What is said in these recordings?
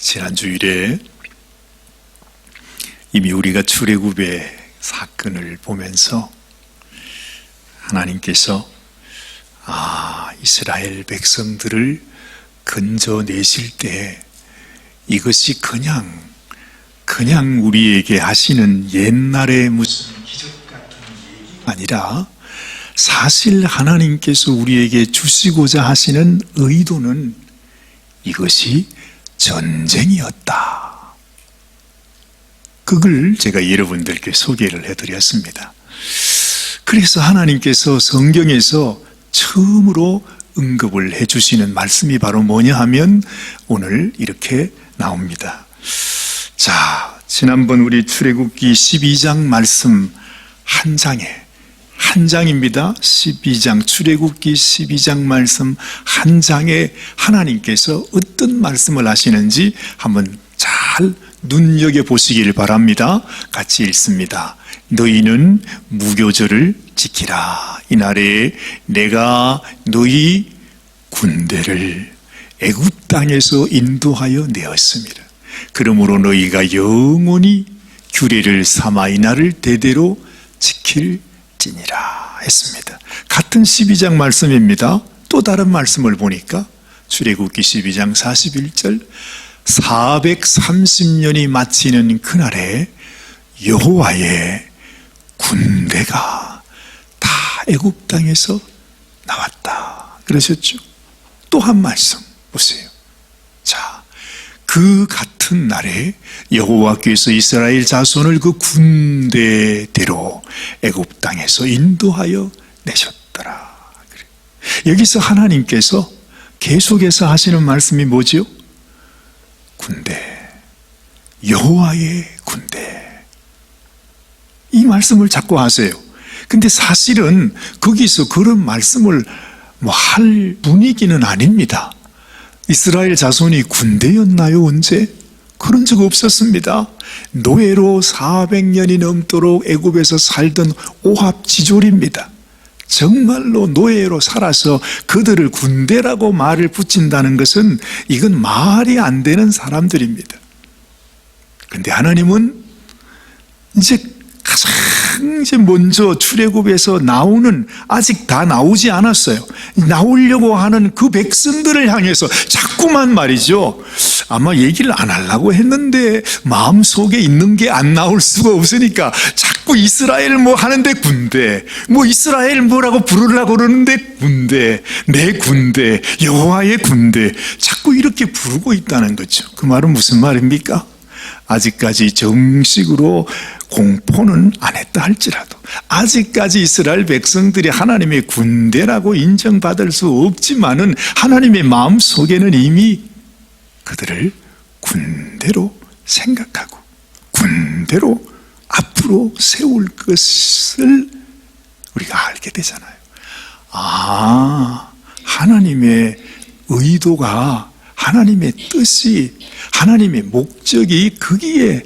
지난 주일에 이미 우리가 출애굽의 사건을 보면서 하나님께서 이스라엘 백성들을 건져내실 때 이것이 그냥 우리에게 하시는 옛날의 무슨 기적 같은 얘기가 아니라 사실 하나님께서 우리에게 주시고자 하시는 의도는 이것이 전쟁이었다. 그걸 제가 여러분들께 소개를 해드렸습니다. 그래서 하나님께서 성경에서 처음으로 언급을 해주시는 말씀이 바로 뭐냐 하면 오늘 이렇게 나옵니다. 자, 지난번 우리 출애굽기 12장 말씀 한 장입니다. 12장, 출애굽기 12장 말씀 한 장에 하나님께서 어떤 말씀을 하시는지 한번 잘 눈여겨보시길 바랍니다. 같이 읽습니다. 너희는 무교절을 지키라. 이날에 내가 너희 군대를 애굽 땅에서 인도하여 내었습니다. 그러므로 너희가 영원히 규례를 삼아 이날을 대대로 지킬지니라 했습니다. 같은 12장 말씀입니다. 또 다른 말씀을 보니까 출애굽기 12장 41절 430년이 마치는 그날에 여호와의 군대가 다 애굽 땅에서 나왔다 그러셨죠. 또 한 말씀 보세요. 자, 그 같은 날에 여호와께서 이스라엘 자손을 그 군대대로 애굽 땅에서 인도하여 내셨더라. 여기서 하나님께서 계속해서 하시는 말씀이 뭐지요? 군대, 여호와의 군대. 이 말씀을 자꾸 하세요. 근데 사실은 거기서 그런 말씀을 할 분위기는 아닙니다. 이스라엘 자손이 군대였나요? 언제? 그런 적 없었습니다. 노예로 400년이 넘도록 애굽에서 살던 오합지졸입니다. 정말로 노예로 살아서 그들을 군대라고 말을 붙인다는 것은 이건 말이 안 되는 사람들입니다. 그런데 하나님은 가장 먼저 출애굽에서 나오는, 아직 다 나오지 않았어요. 나오려고 하는 그 백성들을 향해서 자꾸만 말이죠. 아마 얘기를 안 하려고 했는데 마음속에 있는 게 안 나올 수가 없으니까 자꾸 이스라엘 하는데 군대, 이스라엘 뭐라고 부르려고 그러는데 군대, 내 군대, 여호와의 군대, 자꾸 이렇게 부르고 있다는 거죠. 그 말은 무슨 말입니까? 아직까지 정식으로 공포는 안 했다 할지라도 아직까지 이스라엘 백성들이 하나님의 군대라고 인정받을 수 없지만은 하나님의 마음속에는 이미 그들을 군대로 생각하고 군대로 앞으로 세울 것을 우리가 알게 되잖아요. 하나님의 의도가, 하나님의 뜻이, 하나님의 목적이 거기에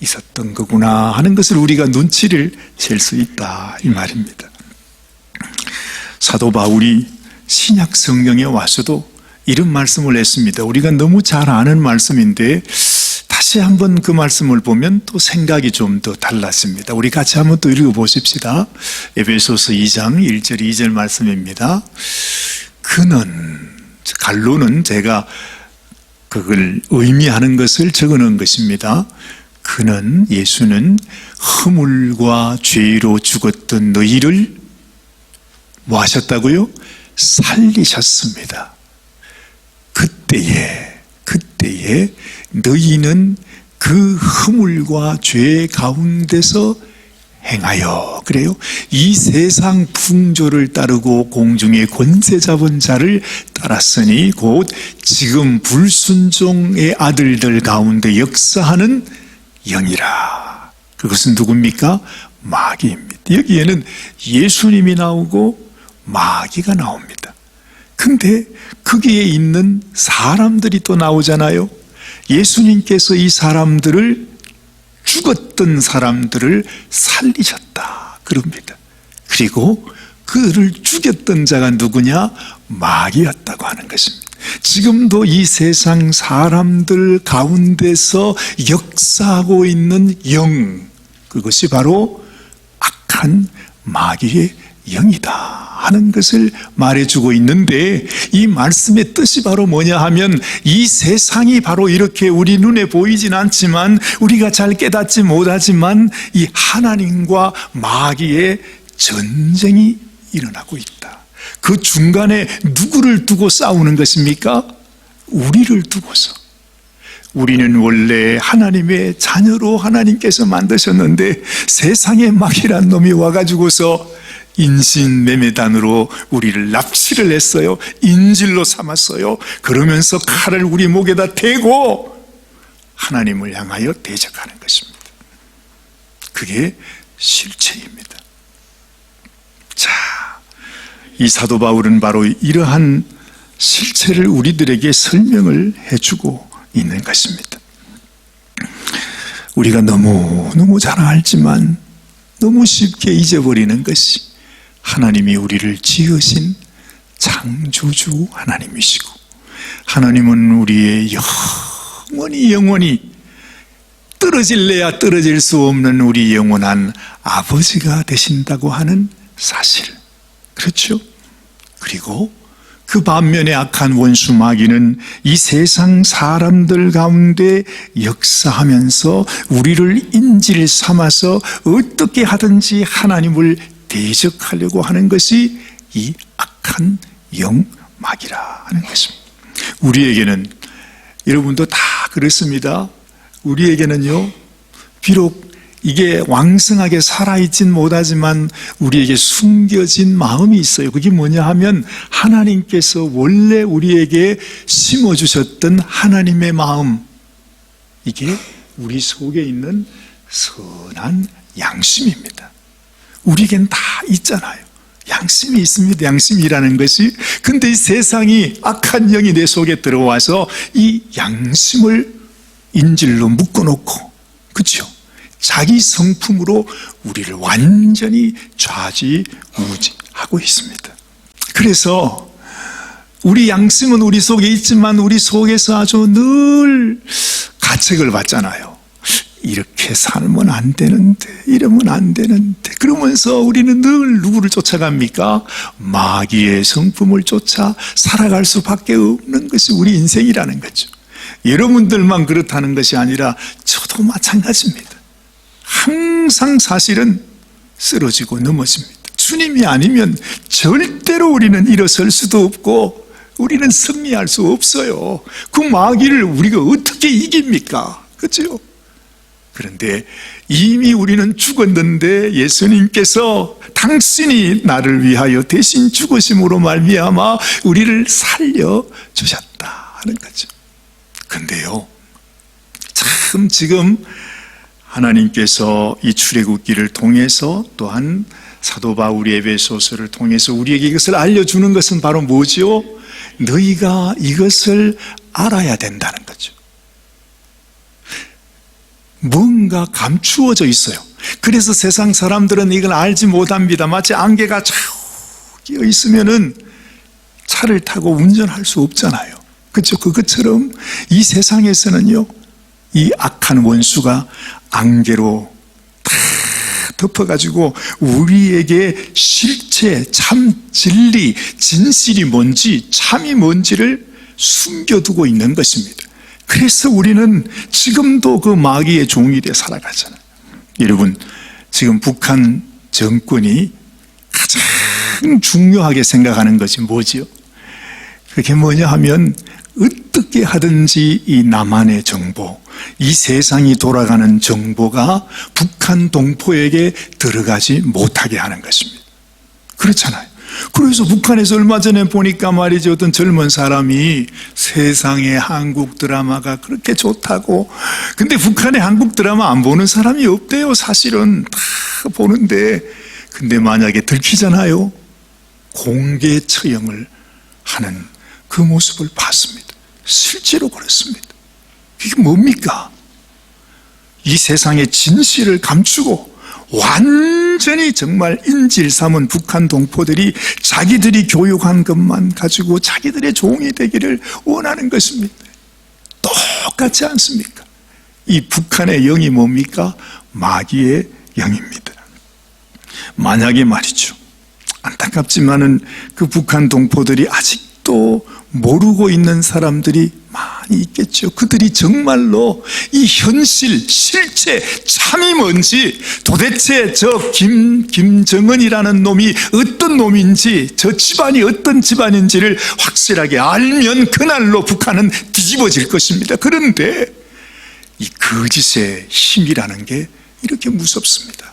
있었던 거구나 하는 것을 우리가 눈치를 챌 수 있다 이 말입니다. 사도 바울이 신약 성경에 와서도 이런 말씀을 했습니다. 우리가 너무 잘 아는 말씀인데 다시 한번 그 말씀을 보면 또 생각이 좀 더 달랐습니다. 우리 같이 한번 또 읽어보십시다. 에베소서 2장 1절 2절 말씀입니다. 그는, 갈로는 제가 그걸 의미하는 것을 적어놓은 것입니다. 그는, 예수는 허물과 죄로 죽었던 너희를 뭐 하셨다고요? 살리셨습니다. 그때에 너희는 그 허물과 죄 가운데서 행하여, 그래요? 이 세상 풍조를 따르고 공중의 권세 잡은 자를 따랐으니 곧 지금 불순종의 아들들 가운데 역사하는 영이라. 그것은 누굽니까? 마귀입니다. 여기에는 예수님이 나오고 마귀가 나옵니다. 근데 거기에 있는 사람들이 또 나오잖아요. 예수님께서 이 사람들을, 죽었던 사람들을 살리셨다 그럽니다. 그리고 그를 죽였던 자가 누구냐? 마귀였다고 하는 것입니다. 지금도 이 세상 사람들 가운데서 역사하고 있는 영, 그것이 바로 악한 마귀의 영이다 하는 것을 말해주고 있는데, 이 말씀의 뜻이 바로 뭐냐 하면, 이 세상이 바로 이렇게 우리 눈에 보이진 않지만, 우리가 잘 깨닫지 못하지만 이 하나님과 마귀의 전쟁이 일어나고 있다. 그 중간에 누구를 두고 싸우는 것입니까? 우리를 두고서. 우리는 원래 하나님의 자녀로 하나님께서 만드셨는데, 세상의 마귀란 놈이 와가지고서 인신매매단으로 우리를 납치를 했어요. 인질로 삼았어요. 그러면서 칼을 우리 목에다 대고 하나님을 향하여 대적하는 것입니다. 그게 실체입니다. 자, 이 사도 바울은 바로 이러한 실체를 우리들에게 설명을 해주고 있는 것입니다. 우리가 너무 잘 알지만 너무 쉽게 잊어버리는 것이, 하나님이 우리를 지으신 창조주 하나님이시고, 하나님은 우리의 영원히 떨어질래야 떨어질 수 없는 우리 영원한 아버지가 되신다고 하는 사실, 그렇죠? 그리고 그 반면에 악한 원수 마귀는 이 세상 사람들 가운데 역사하면서 우리를 인질 삼아서 어떻게 하든지 하나님을 대적하려고 하는 것이 이 악한 영 마귀라 하는 것입니다. 우리에게는, 여러분도 다 그렇습니다. 우리에게는요, 비록 이게 왕성하게 살아있진 못하지만 우리에게 숨겨진 마음이 있어요. 그게 뭐냐 하면, 하나님께서 원래 우리에게 심어주셨던 하나님의 마음, 이게 우리 속에 있는 선한 양심입니다. 우리에겐 다 있잖아요. 양심이 있습니다. 양심이라는 것이. 근데 이 세상이, 악한 영이 내 속에 들어와서 이 양심을 인질로 묶어놓고, 그렇죠? 자기 성품으로 우리를 완전히 좌지우지하고 있습니다. 그래서 우리 양심은 우리 속에 있지만 우리 속에서 아주 늘 가책을 받잖아요. 이렇게 살면 안 되는데, 이러면 안 되는데, 그러면서 우리는 늘 누구를 쫓아갑니까? 마귀의 성품을 쫓아 살아갈 수밖에 없는 것이 우리 인생이라는 거죠. 여러분들만 그렇다는 것이 아니라 저도 마찬가지입니다. 항상 사실은 쓰러지고 넘어집니다. 주님이 아니면 절대로 우리는 일어설 수도 없고 우리는 승리할 수 없어요. 그 마귀를 우리가 어떻게 이깁니까? 그렇죠? 그런데 이미 우리는 죽었는데 예수님께서 당신이 나를 위하여 대신 죽으심으로 말미암아 우리를 살려주셨다 하는 거죠. 근데요, 참 지금 하나님께서 이 출애굽기를 통해서, 또한 사도 바울의 에베소서를 통해서 우리에게 이것을 알려주는 것은 바로 뭐죠? 너희가 이것을 알아야 된다는 거죠. 뭔가 감추어져 있어요. 그래서 세상 사람들은 이걸 알지 못합니다. 마치 안개가 쫙 끼어 있으면은 차를 타고 운전할 수 없잖아요. 그렇죠? 그것처럼 이 세상에서는요, 이 악한 원수가 안개로 다 덮어가지고 우리에게 실체, 참 진리, 진실이 뭔지, 참이 뭔지를 숨겨두고 있는 것입니다. 그래서 우리는 지금도 그 마귀의 종이 되어 살아가잖아요. 여러분, 지금 북한 정권이 가장 중요하게 생각하는 것이 뭐지요? 그게 뭐냐 하면, 어떻게 하든지 이 남한의 정보, 이 세상이 돌아가는 정보가 북한 동포에게 들어가지 못하게 하는 것입니다. 그렇잖아요. 그래서 북한에서 얼마 전에 보니까 말이죠, 어떤 젊은 사람이 세상에 한국 드라마가 그렇게 좋다고. 근데 북한에 한국 드라마 안 보는 사람이 없대요. 사실은 다 보는데, 근데 만약에 들키잖아요, 공개 처형을 하는 그 모습을 봤습니다. 실제로 그렇습니다. 이게 뭡니까? 이 세상의 진실을 감추고 완전히 정말 인질 삼은 북한 동포들이 자기들이 교육한 것만 가지고 자기들의 종이 되기를 원하는 것입니다. 똑같지 않습니까? 이 북한의 영이 뭡니까? 마귀의 영입니다. 만약에 말이죠, 안타깝지만은 그 북한 동포들이 아직도 모르고 있는 사람들이 많이 있겠죠. 그들이 정말로 이 현실, 실체, 참이 뭔지, 도대체 저 김정은이라는 놈이 어떤 놈인지, 저 집안이 어떤 집안인지를 확실하게 알면 그날로 북한은 뒤집어질 것입니다. 그런데 이 거짓의 힘이라는 게 이렇게 무섭습니다.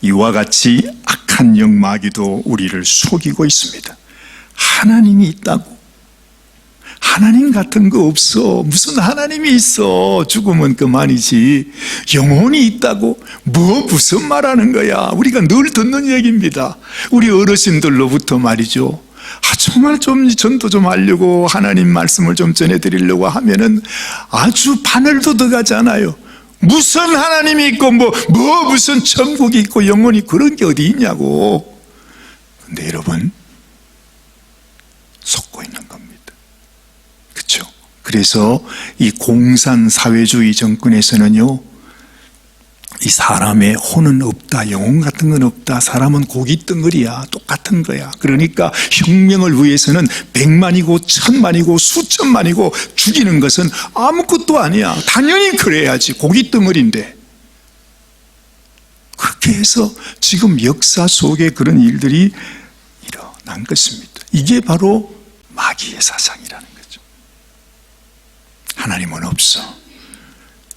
이와 같이 악한 영 마귀도 우리를 속이고 있습니다. 하나님이 있다고, 하나님 같은 거 없어, 무슨 하나님이 있어, 죽으면 그만이지, 영혼이 있다고, 무슨 말하는 거야. 우리가 늘 듣는 얘기입니다. 우리 어르신들로부터 말이죠. 정말 좀 전도 좀 하려고 하나님 말씀을 좀 전해드리려고 하면은 아주 바늘도 들어가잖아요. 무슨 하나님이 있고 무슨 천국이 있고 영혼이 그런 게 어디 있냐고. 근데 여러분, 속고 있는 겁니다. 그렇죠? 그래서 이 공산사회주의 정권에서는요, 이 사람의 혼은 없다, 영혼 같은 건 없다, 사람은 고기 덩어리야, 똑같은 거야. 그러니까 혁명을 위해서는 100만이고 1000만이고 수천만이고 죽이는 것은 아무것도 아니야. 당연히 그래야지, 고기 덩어리인데. 그렇게 해서 지금 역사 속에 그런 일들이 일어난 것입니다. 이게 바로 마귀의 사상이라는 거죠. 하나님은 없어,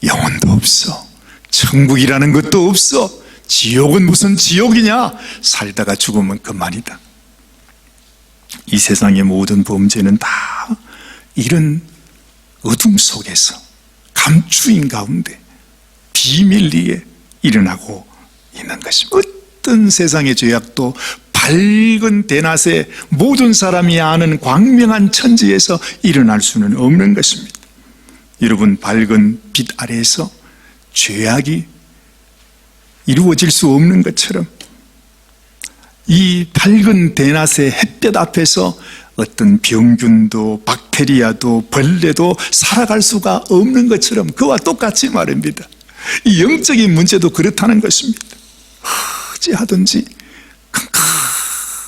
영혼도 없어, 천국이라는 것도 없어, 지옥은 무슨 지옥이냐, 살다가 죽으면 그만이다. 이 세상의 모든 범죄는 다 이런 어둠 속에서 감추인 가운데 비밀리에 일어나고 있는 것입니다. 어떤 세상의 죄악도 밝은 대낮에 모든 사람이 아는 광명한 천지에서 일어날 수는 없는 것입니다. 여러분, 밝은 빛 아래에서 죄악이 이루어질 수 없는 것처럼 이 밝은 대낮의 햇볕 앞에서 어떤 병균도 박테리아도 벌레도 살아갈 수가 없는 것처럼 그와 똑같이 말입니다. 이 영적인 문제도 그렇다는 것입니다. 어찌하든지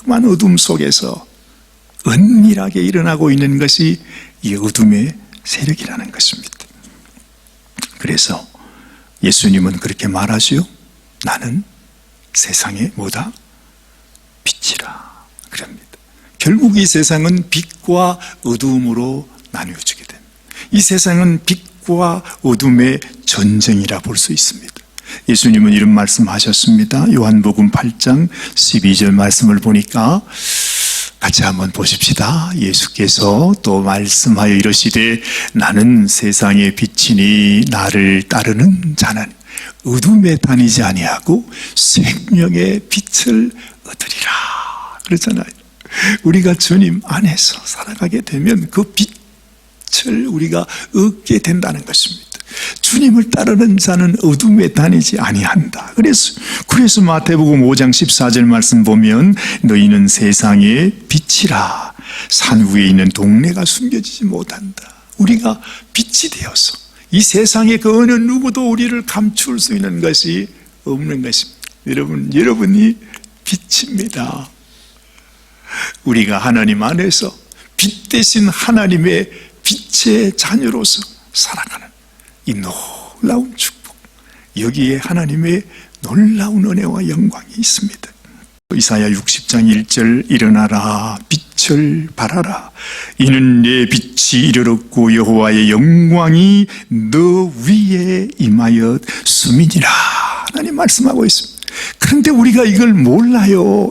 캄캄한 어둠 속에서 은밀하게 일어나고 있는 것이 이 어둠의 세력이라는 것입니다. 그래서 예수님은 그렇게 말하지요. 나는 세상의 뭐다? 빛이라 그럽니다. 결국 이 세상은 빛과 어둠으로 나뉘어지게 됩니다. 이 세상은 빛과 어둠의 전쟁이라 볼 수 있습니다. 예수님은 이런 말씀하셨습니다. 요한복음 8장 12절 말씀을 보니까 같이 한번 보십시다. 예수께서 또 말씀하여 이르시되 나는 세상의 빛이니 나를 따르는 자는 어둠에 다니지 아니하고 생명의 빛을 얻으리라 그러잖아요. 우리가 주님 안에서 살아가게 되면 그 빛을 우리가 얻게 된다는 것입니다. 주님을 따르는 자는 어둠에 다니지 아니한다. 그래서 마태복음 5장 14절 말씀 보면 너희는 세상의 빛이라 산 위에 있는 동네가 숨겨지지 못한다. 우리가 빛이 되어서 이 세상에 그 어느 누구도 우리를 감출 수 있는 것이 없는 것입니다. 여러분이 빛입니다. 우리가 하나님 안에서 빛 대신 하나님의 빛의 자녀로서 살아가는 이 놀라운 축복, 여기에 하나님의 놀라운 은혜와 영광이 있습니다. 이사야 60장 1절 일어나라 빛을 발하라 이는 내 빛이 이르렀고 여호와의 영광이 너 위에 임하였음이니라 하나님 말씀하고 있습니다. 그런데 우리가 이걸 몰라요.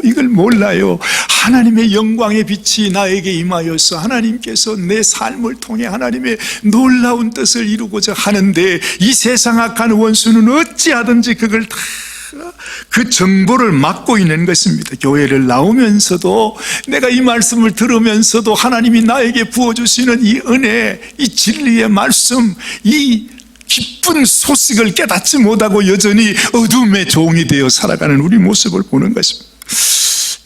하나님의 영광의 빛이 나에게 임하여서 하나님께서 내 삶을 통해 하나님의 놀라운 뜻을 이루고자 하는데 이 세상 악한 원수는 어찌하든지 그걸 다 그 정보를 막고 있는 것입니다. 교회를 나오면서도 내가 이 말씀을 들으면서도 하나님이 나에게 부어주시는 이 은혜, 이 진리의 말씀, 이 기쁜 소식을 깨닫지 못하고 여전히 어둠의 종이 되어 살아가는 우리 모습을 보는 것입니다.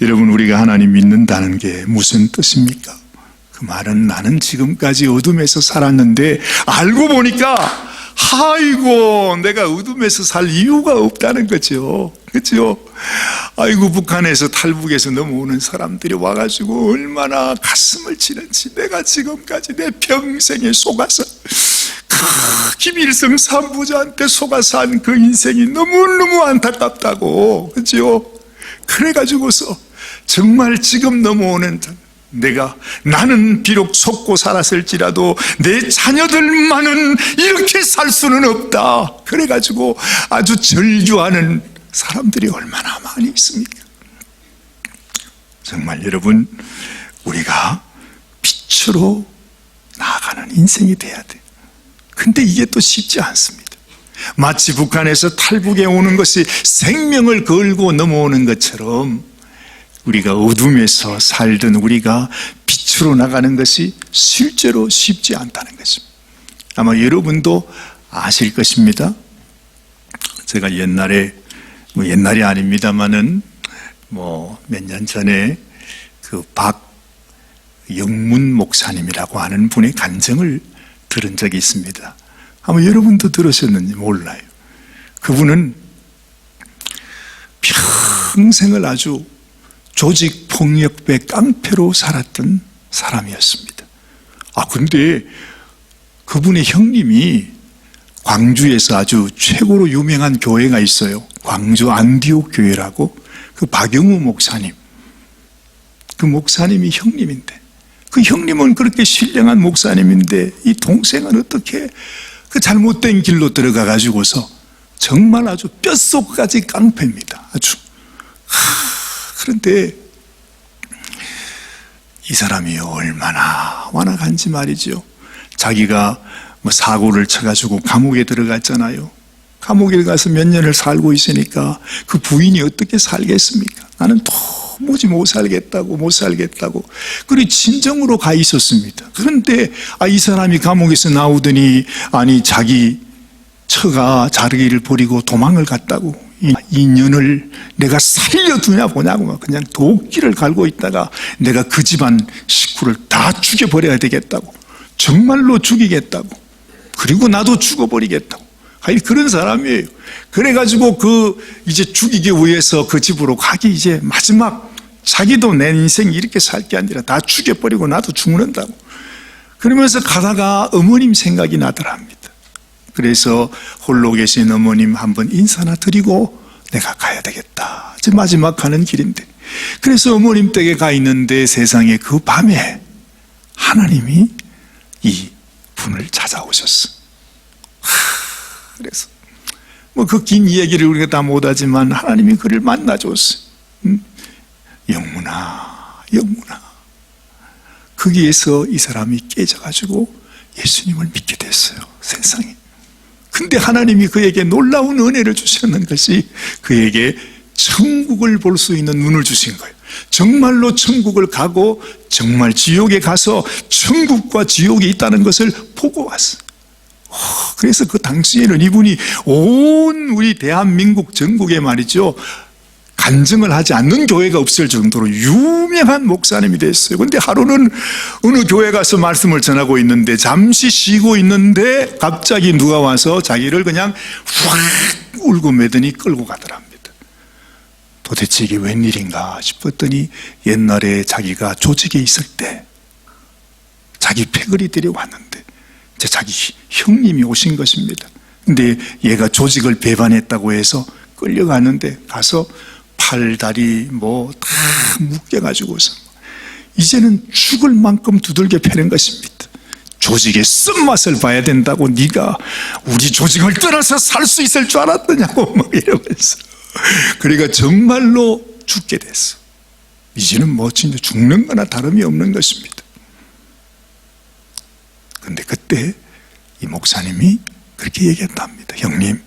여러분, 우리가 하나님 믿는다는 게 무슨 뜻입니까? 그 말은 나는 지금까지 어둠에서 살았는데 알고 보니까 아이고 내가 어둠에서 살 이유가 없다는 거죠. 그렇죠? 아이고 북한에서 탈북해서 넘어오는 사람들이 와가지고 얼마나 가슴을 치는지, 내가 지금까지 내 평생에 속아서 김일성 삼부자한테 속아서 한 그 인생이 너무너무 안타깝다고. 그렇죠? 그래가지고서 정말 지금 넘어오는 나는 비록 속고 살았을지라도 내 자녀들만은 이렇게 살 수는 없다. 그래가지고 아주 절규하는 사람들이 얼마나 많이 있습니까? 정말 여러분, 우리가 빛으로 나아가는 인생이 돼야 돼요. 근데 이게 또 쉽지 않습니다. 마치 북한에서 탈북해 오는 것이 생명을 걸고 넘어오는 것처럼 우리가 어둠에서 살던 우리가 빛으로 나가는 것이 실제로 쉽지 않다는 것입니다. 아마 여러분도 아실 것입니다. 제가 옛날이 아닙니다만은 몇 년 전에 그 박영문 목사님이라고 하는 분의 간증을 들은 적이 있습니다. 아마 여러분도 들으셨는지 몰라요. 그분은 평생을 아주 조직 폭력배 깡패로 살았던 사람이었습니다. 근데 그분의 형님이 광주에서 아주 최고로 유명한 교회가 있어요. 광주 안디옥 교회라고. 그 박영우 목사님, 그 목사님이 형님인데, 그 형님은 그렇게 신령한 목사님인데 이 동생은 어떻게 그 잘못된 길로 들어가 가지고서 정말 아주 뼛속까지 깡패입니다. 아주. 그런데 이 사람이 얼마나 완악한지 말이죠. 자기가 사고를 쳐가지고 감옥에 들어갔잖아요. 감옥에 가서 몇 년을 살고 있으니까 그 부인이 어떻게 살겠습니까? 나는 도무지 못 살겠다고. 그리고 친정으로 가 있었습니다. 그런데 이 사람이 감옥에서 나오더니 자기 처가 자르기를 버리고 도망을 갔다고. 이 년을 내가 살려두냐 보냐고 그냥 도끼를 갈고 있다가 내가 그 집안 식구를 다 죽여버려야 되겠다고. 정말로 죽이겠다고. 그리고 나도 죽어버리겠다고. 그런 사람이에요. 그래가지고 이제 죽이기 위해서 그 집으로 가기 이제 마지막, 자기도 내 인생 이렇게 살 게 아니라 다 죽여버리고 나도 죽는다고. 그러면서 가다가 어머님 생각이 나더랍니다. 그래서 홀로 계신 어머님 한번 인사나 드리고 내가 가야 되겠다. 이제 마지막 가는 길인데. 그래서 어머님 댁에 가 있는데 세상에 그 밤에 하나님이 이 분을 찾아오셨어. 그래서 그 긴 이야기를 우리가 다 못하지만 하나님이 그를 만나줬어요. 영문아. 거기에서 이 사람이 깨져가지고 예수님을 믿게 됐어요. 세상에. 근데 하나님이 그에게 놀라운 은혜를 주셨는 것이 그에게 천국을 볼 수 있는 눈을 주신 거예요. 정말로 천국을 가고 정말 지옥에 가서 천국과 지옥이 있다는 것을 보고 왔어요. 그래서 그 당시에는 이분이 온 우리 대한민국 전국에 말이죠, 간증을 하지 않는 교회가 없을 정도로 유명한 목사님이 됐어요. 그런데 하루는 어느 교회 가서 말씀을 전하고 있는데 잠시 쉬고 있는데 갑자기 누가 와서 자기를 그냥 확 울고 매더니 끌고 가더랍니다. 도대체 이게 웬일인가 싶었더니 옛날에 자기가 조직에 있을 때 자기 패거리들이 왔는데 이제 자기 형님이 오신 것입니다. 근데 얘가 조직을 배반했다고 해서 끌려가는데 가서 팔, 다리 다 묶여가지고서 이제는 죽을 만큼 두들겨 패는 것입니다. 조직의 쓴맛을 봐야 된다고. 네가 우리 조직을 떠나서 살 수 있을 줄 알았더냐고 이러면서. 그러니까 정말로 죽게 됐어. 이제는 진짜 죽는 거나 다름이 없는 것입니다. 그런데 그때 이 목사님이 그렇게 얘기했답니다. 형님,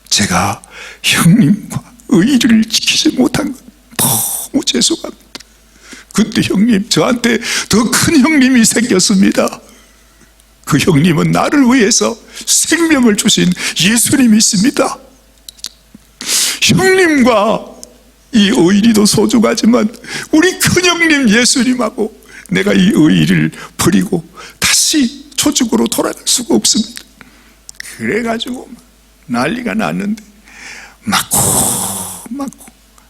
제가 형님과 의의를 지키지 못한 것 너무 죄송합니다. 근데 형님, 저한테 더 큰 형님이 생겼습니다. 그 형님은 나를 위해서 생명을 주신 예수님이 있습니다. 형님과 이 의리도 소중하지만 우리 큰형님 예수님하고 내가 이 의리를 버리고 다시 조직으로 돌아갈 수가 없습니다. 그래가지고 난리가 났는데 맞고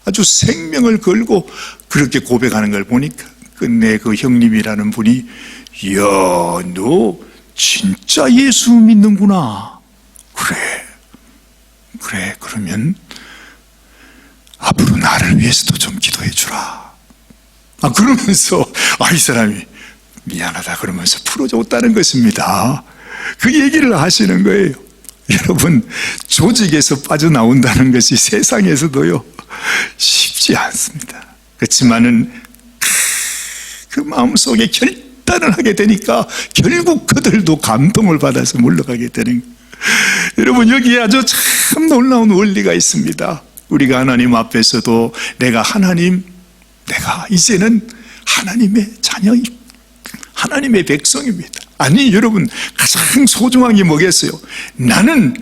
아주 생명을 걸고 그렇게 고백하는 걸 보니까 끝내 그 형님이라는 분이 이야, 너 진짜 예수 믿는구나. 그래 그러면 앞으로 나를 위해서도 좀 기도해 주라. 그러면서 이 사람이 미안하다 그러면서 풀어줬다는 것입니다. 그 얘기를 하시는 거예요. 여러분, 조직에서 빠져나온다는 것이 세상에서도요 쉽지 않습니다. 그렇지만은 그 마음속에 결단을 하게 되니까 결국 그들도 감동을 받아서 물러가게 되는 거예요. 여러분, 여기에 아주 참 놀라운 원리가 있습니다. 우리가 하나님 앞에서도 내가 이제는 하나님의 자녀, 하나님의 백성입니다. 아니, 여러분, 가장 소중한 게 뭐겠어요? 나는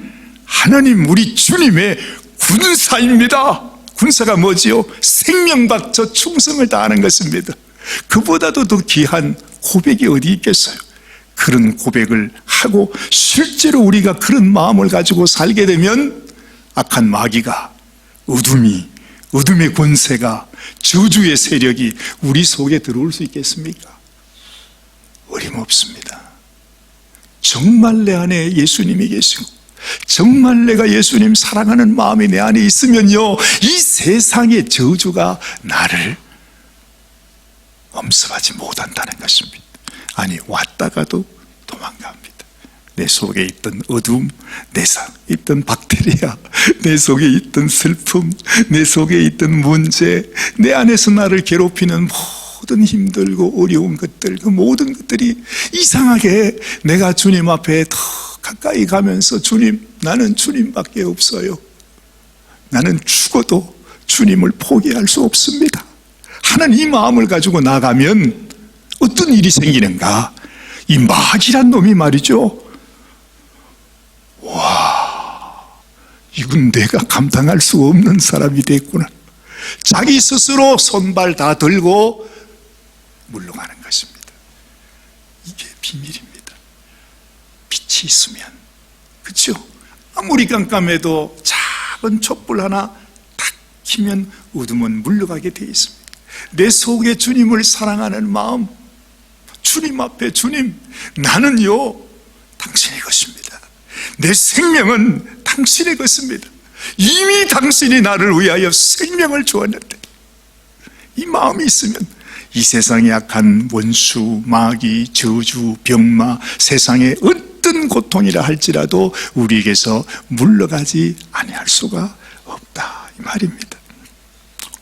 하나님 우리 주님의 군사입니다. 군사가 뭐지요? 생명 바쳐 충성을 다하는 것입니다. 그보다도 더 귀한 고백이 어디 있겠어요? 그런 고백을 하고 실제로 우리가 그런 마음을 가지고 살게 되면 악한 마귀가, 어둠의 권세가, 저주의 세력이 우리 속에 들어올 수 있겠습니까? 어림없습니다. 정말 내 안에 예수님이 계시고 정말 내가 예수님 사랑하는 마음이 내 안에 있으면요, 이 세상의 저주가 나를 엄습하지 못한다는 것입니다. 아니, 왔다가도 도망갑니다. 내 속에 있던 어둠, 내 속에 있던 박테리아, 내 속에 있던 슬픔, 내 속에 있던 문제, 내 안에서 나를 괴롭히는 모든 힘들고 어려운 것들, 그 모든 것들이 이상하게 내가 주님 앞에 더 가까이 가면서 주님, 나는 주님밖에 없어요. 나는 죽어도 주님을 포기할 수 없습니다 하는 이 마음을 가지고 나가면 어떤 일이 생기는가? 이 마귀란 놈이 말이죠, 이건 내가 감당할 수 없는 사람이 됐구나. 자기 스스로 손발 다 들고 물러가는 것입니다. 이게 비밀입니다. 빛이 있으면, 그렇죠? 아무리 깜깜해도 작은 촛불 하나 탁 켜면 어둠은 물러가게 되어 있습니다. 내 속에 주님을 사랑하는 마음, 주님 앞에, 주님, 나는요 당신의 것입니다. 내 생명은 당신의 것입니다. 이미 당신이 나를 위하여 생명을 주었는데, 이 마음이 있으면 이 세상의 악한 원수, 마귀, 저주, 병마, 세상의 어떤 고통이라 할지라도 우리에게서 물러가지 아니할 수가 없다, 이 말입니다.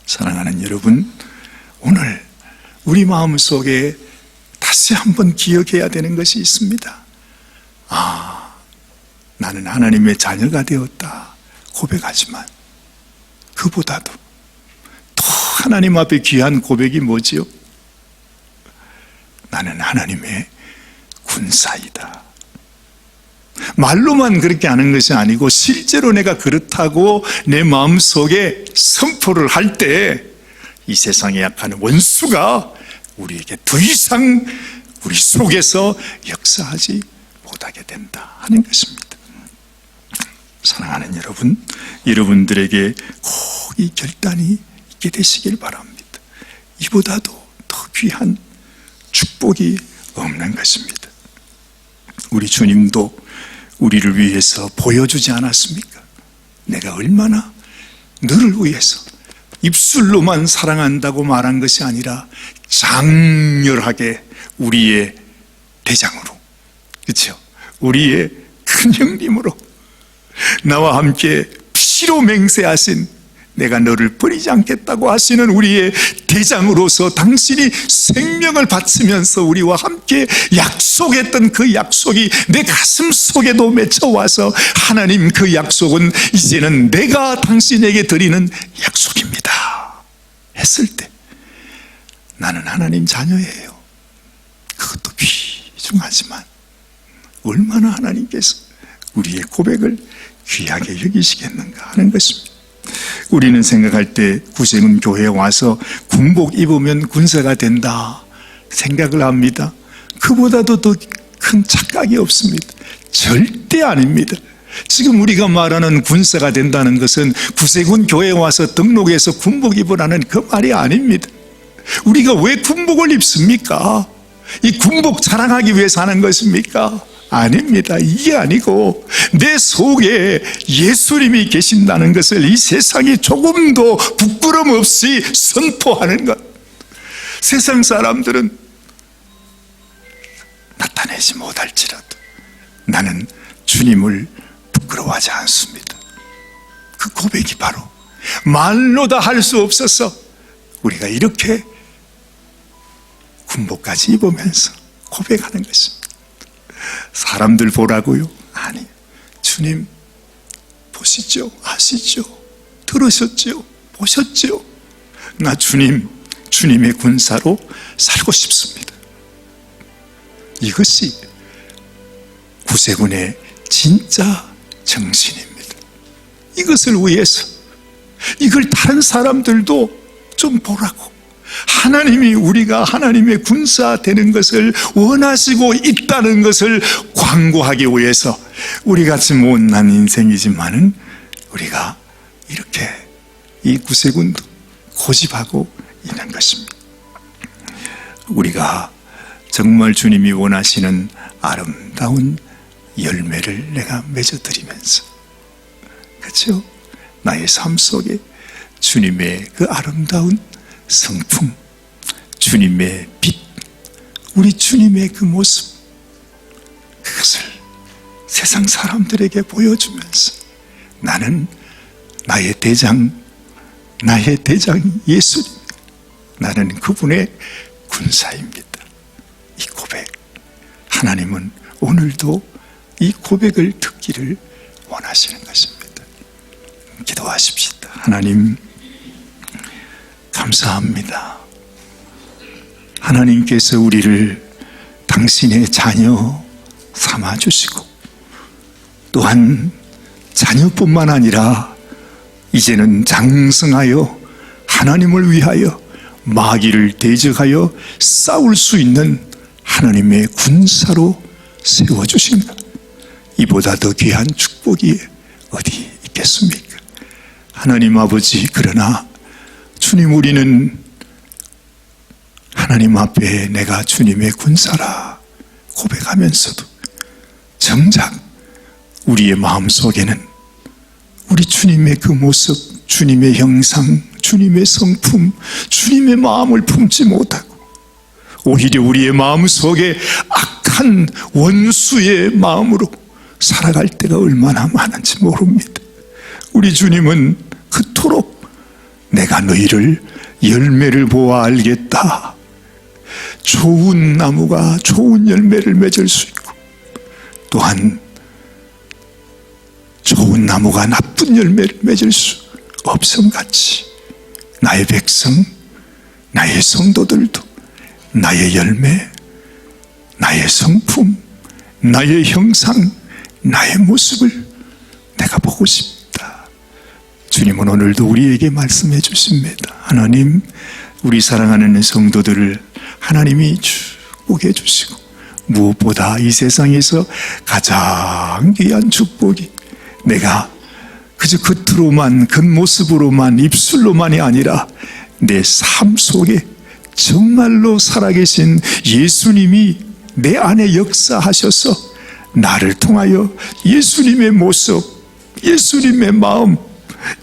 사랑하는 여러분, 오늘 우리 마음속에 다시 한번 기억해야 되는 것이 있습니다. 나는 하나님의 자녀가 되었다 고백하지만 그보다도 더 하나님 앞에 귀한 고백이 뭐지요? 나는 하나님의 군사이다. 말로만 그렇게 하는 것이 아니고 실제로 내가 그렇다고 내 마음속에 선포를 할 때 이 세상에 약한 원수가 우리에게 더 이상 우리 속에서 역사하지 못하게 된다 하는 것입니다. 사랑하는 여러분, 여러분들에게 꼭 이 결단이 있게 되시길 바랍니다. 이보다도 더 귀한 축복이 없는 것입니다. 우리 주님도 우리를 위해서 보여주지 않았습니까? 내가 얼마나 너를 위해서 입술로만 사랑한다고 말한 것이 아니라 장렬하게 우리의 대장으로, 그렇죠? 우리의 큰 형님으로 나와 함께 피로 맹세하신, 내가 너를 버리지 않겠다고 하시는 우리의 대장으로서 당신이 생명을 바치면서 우리와 함께 약속했던 그 약속이 내 가슴 속에도 맺혀와서, 하나님, 그 약속은 이제는 내가 당신에게 드리는 약속입니다 했을 때 나는 하나님 자녀예요. 그것도 귀중하지만 얼마나 하나님께서 우리의 고백을 귀하게 여기시겠는가 하는 것입니다. 우리는 생각할 때 구세군 교회에 와서 군복 입으면 군사가 된다 생각을 합니다. 그보다도 더 큰 착각이 없습니다. 절대 아닙니다. 지금 우리가 말하는 군사가 된다는 것은 구세군 교회에 와서 등록해서 군복 입으라는 그 말이 아닙니다. 우리가 왜 군복을 입습니까? 이 군복 자랑하기 위해서 하는 것입니까? 아닙니다. 이게 아니고 내 속에 예수님이 계신다는 것을 이 세상이 조금도 부끄럼 없이 선포하는 것. 세상 사람들은 나타내지 못할지라도 나는 주님을 부끄러워하지 않습니다. 그 고백이 바로 말로 다 할 수 없어서 우리가 이렇게 군복까지 입으면서 고백하는 것입니다. 사람들 보라고요? 아니, 주님 보시죠, 아시죠, 들으셨죠, 보셨죠? 나 주님의 군사로 살고 싶습니다. 이것이 구세군의 진짜 정신입니다. 이것을 위해서 이걸 다른 사람들도 좀 보라고, 하나님이 우리가 하나님의 군사 되는 것을 원하시고 있다는 것을 광고하기 위해서 우리같이 못난 인생이지만은 우리가 이렇게 이 구세군도 고집하고 있는 것입니다. 우리가 정말 주님이 원하시는 아름다운 열매를 내가 맺어드리면서, 그렇죠? 나의 삶 속에 주님의 그 아름다운 성품, 주님의 빛, 우리 주님의 그 모습, 그것을 세상 사람들에게 보여주면서 나는 나의 대장 예수님, 나는 그분의 군사입니다. 이 고백, 하나님은 오늘도 이 고백을 듣기를 원하시는 것입니다. 기도하십시다. 하나님 감사합니다. 하나님께서 우리를 당신의 자녀 삼아주시고, 또한 자녀뿐만 아니라 이제는 장성하여 하나님을 위하여 마귀를 대적하여 싸울 수 있는 하나님의 군사로 세워주신 것, 이보다 더 귀한 축복이 어디 있겠습니까? 하나님 아버지, 그러나 주님, 우리는 하나님 앞에 내가 주님의 군사라 고백하면서도 정작 우리의 마음속에는 우리 주님의 그 모습, 주님의 형상, 주님의 성품, 주님의 마음을 품지 못하고 오히려 우리의 마음속에 악한 원수의 마음으로 살아갈 때가 얼마나 많은지 모릅니다. 우리 주님은 그토록 내가 너희를 열매를 보아 알겠다, 좋은 나무가 좋은 열매를 맺을 수 있고, 또한 좋은 나무가 나쁜 열매를 맺을 수 없음같이 나의 백성, 나의 성도들도 나의 열매, 나의 성품, 나의 형상, 나의 모습을 내가 보고 싶다. 주님은 오늘도 우리에게 말씀해 주십니다. 하나님, 우리 사랑하는 성도들을 하나님이 축복해 주시고, 무엇보다 이 세상에서 가장 귀한 축복이 내가 그저 겉으로만, 겉모습으로만, 입술로만이 아니라 내 삶 속에 정말로 살아계신 예수님이 내 안에 역사하셔서 나를 통하여 예수님의 모습, 예수님의 마음,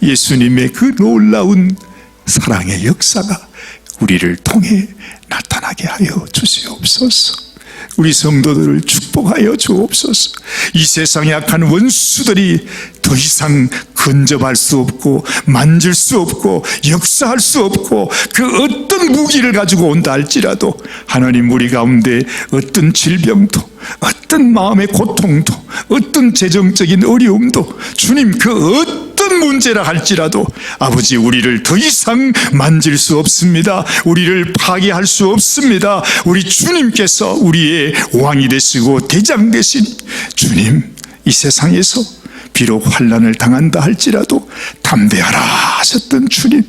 예수님의 그 놀라운 사랑의 역사가 우리를 통해 나타나게 하여 주시옵소서. 우리 성도들을 축복하여 주옵소서. 이 세상의 악한 원수들이 더 이상 근접할 수 없고 만질 수 없고 역사할 수 없고, 그 어떤 무기를 가지고 온다 할지라도 하나님, 우리 가운데 어떤 질병도, 어떤 마음의 고통도, 어떤 재정적인 어려움도 주님, 그 어떤 어떤 문제라 할지라도 아버지, 우리를 더 이상 만질 수 없습니다. 우리를 파괴할 수 없습니다. 우리 주님께서 우리의 왕이 되시고 대장 되신 주님, 이 세상에서 비록 환난을 당한다 할지라도 담대하라 하셨던 주님,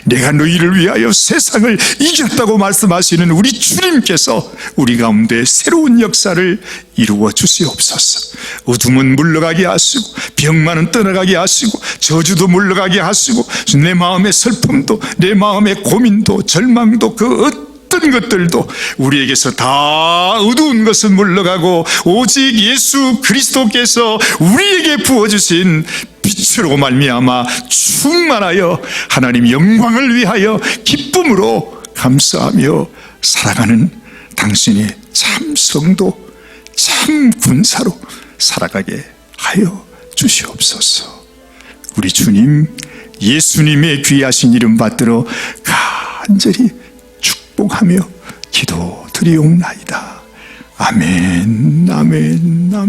내가 너희를 위하여 세상을 이겼다고 말씀하시는 우리 주님께서 우리 가운데 새로운 역사를 이루어 주시옵소서. 어둠은 물러가게 하시고, 병만은 떠나가게 하시고, 저주도 물러가게 하시고, 내 마음의 슬픔도, 내 마음의 고민도, 절망도, 그 어떤 것들도 우리에게서 다 어두운 것은 물러가고 오직 예수 그리스도께서 우리에게 부어주신 빛으로 말미암아 충만하여 하나님 영광을 위하여 기쁨으로 감사하며 살아가는 당신이 참 성도, 참 군사로 살아가게 하여 주시옵소서. 우리 주님 예수님의 귀하신 이름 받들어 간절히 축복하며 기도드리옵나이다. 아멘, 아멘, 아멘.